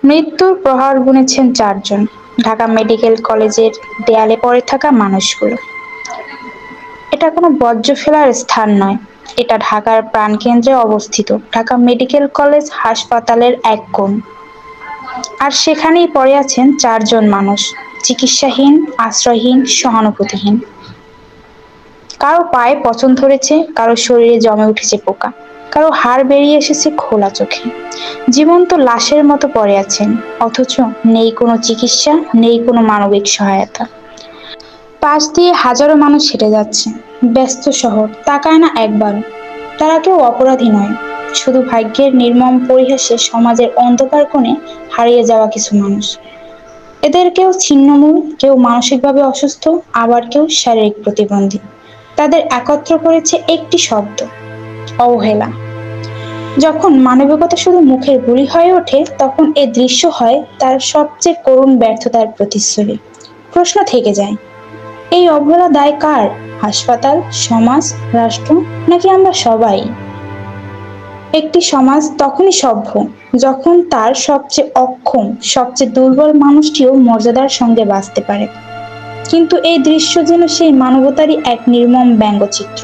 মৃত্যুর প্রহার গুনেছেন 4 জন। ঢাকা মেডিকেল কলেজের দেয়ালে পড়ে থাকা মানুষগুলো। এটা কোনো বর্জ্য ফেলার স্থান নয়, এটা ঢাকার প্রাণকেন্দ্রে অবস্থিত ঢাকা মেডিকেল কলেজ হাসপাতালের এক কোণ। আর সেখানেই পড়ে আছেন 4 জন মানুষ, চিকিৎসাহীন, আশ্রয়হীন, সহানুভূতিহীন। কারো পায়ে পচন ধরেছে, কারো শরীরে জমে উঠেছে পোকা, কারো হাড় বেরিয়ে এসেছে খোলা চোখে। জীবন্ত লাশের মতো পড়ে আছেন, অথচ নেই কোনো চিকিৎসা, নেই কোনো মানবিক সহায়তা। পাশ দিয়ে হাজারো মানুষ হেঁটে যাচ্ছে, ব্যস্ত শহর, তাকায় না একবারও। তারা কেউ অপরাধী নয়, শুধু ভাগ্যের নির্মম পরিহাসে সমাজের অন্ধকার কোণে হারিয়ে যাওয়া কিছু মানুষ। এদের কেউ ছিন্নমূল, কেউ মানসিকভাবে অসুস্থ, আবার কেউ শারীরিক প্রতিবন্ধী। তাদের একত্র করেছে একটি শব্দ: অবহেলা। যখন মানবিকতা শুধু মুখের বুলি হয়ে ওঠে, তখন এ দৃশ্য হয় তার সবচেয়ে করুণ ব্যর্থতার প্রতিচ্ছবি। প্রশ্ন থেকে যায়, এই অবহেলা দায় কার? হাসপাতাল, সমাজ, রাষ্ট্র, নাকি আমরা সবাই? একটি সমাজ তখনই সভ্য যখন তার সবচেয়ে অক্ষম, সবচেয়ে দুর্বল মানুষটিও মর্যাদার সঙ্গে বাঁচতে পারে। কিন্তু এই দৃশ্য যেন সেই মানবতারই এক নির্মম ব্যঙ্গচিত্র।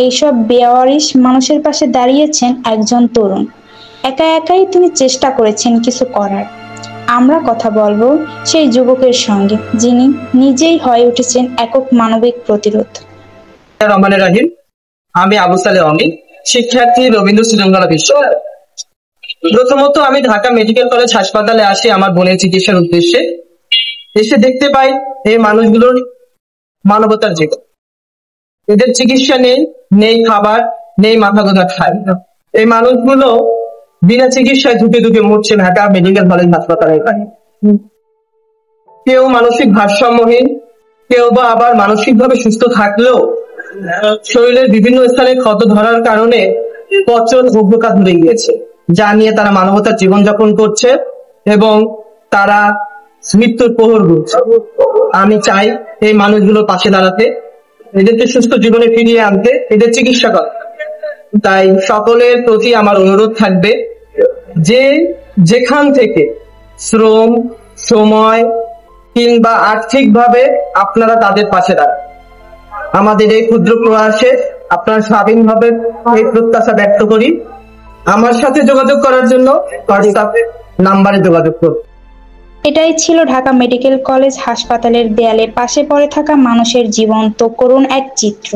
এইসব বেওয়ারিশ মানুষের পাশে দাঁড়িয়েছেন একজন তরুণ। একা একাই তিনি চেষ্টা করেছেন কিছু করার। আমরা কথা বলবো সেই যুবকের সঙ্গে, যিনি নিজেই হয়ে উঠেছেন একক মানবিক প্রতিরোধ। রহমানের রাহিম, আমি আবু সালে অমিত, শিক্ষার্থী, রবীন্দ্র সৃজনকলা বিশ্ববিদ্যালয়। প্রথমত আমি ঢাকা মেডিকেল কলেজ হাসপাতালে আসি আমার বোনের চিকিৎসার উদ্দেশ্যে। এসে দেখতে পাই এই মানুষগুলোর মানবতার জীবন। এদের চিকিৎসা নেই, নেই খাবার, নেই মাথা গোঁজা খাই। এই মানুষগুলো বিনা চিকিৎসায় ধুকে ধুকে মরছে ঢাকা মেডিকেল কলেজ হাসপাতালে। কেউ মানসিক ভারসাম্যহীন, কেউ বা আবার মানসিকভাবে সুস্থ থাকলেও শরীরের বিভিন্ন স্থানে ক্ষত ধরার কারণে পচন অভ্যকা ধরে গিয়েছে, যা নিয়ে তারা মানবতার জীবনযাপন করছে এবং তারা মৃত্যুর প্রহর গুনছে। আমি চাই এই মানুষগুলোর পাশে দাঁড়াতে, এদেরকে সুস্থ জীবনে ফিরিয়ে আনতে, এদের চিকিৎসা করা। তাই সকলের প্রতি আমার অনুরোধ থাকবে, যে যেখান থেকে শ্রম, সময় কিংবা আর্থিকভাবে আপনারা তাদের পাশে দাঁড়ান। আমাদের এই ক্ষুদ্র প্রয়াসে আপনারা স্বাধীনভাবে এই প্রত্যাশা ব্যক্ত করি। আমার সাথে যোগাযোগ করার জন্য হোয়াটসঅ্যাপ নাম্বারে যোগাযোগ করুন। এটাই ছিল ঢাকা মেডিকেল কলেজ হাসপাতালের দেয়ালে পাশে পড়ে থাকা মানুষের জীবন্ত করুণ এক চিত্র।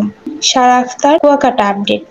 সারা আখতার, কুয়াকাটা আপডেট।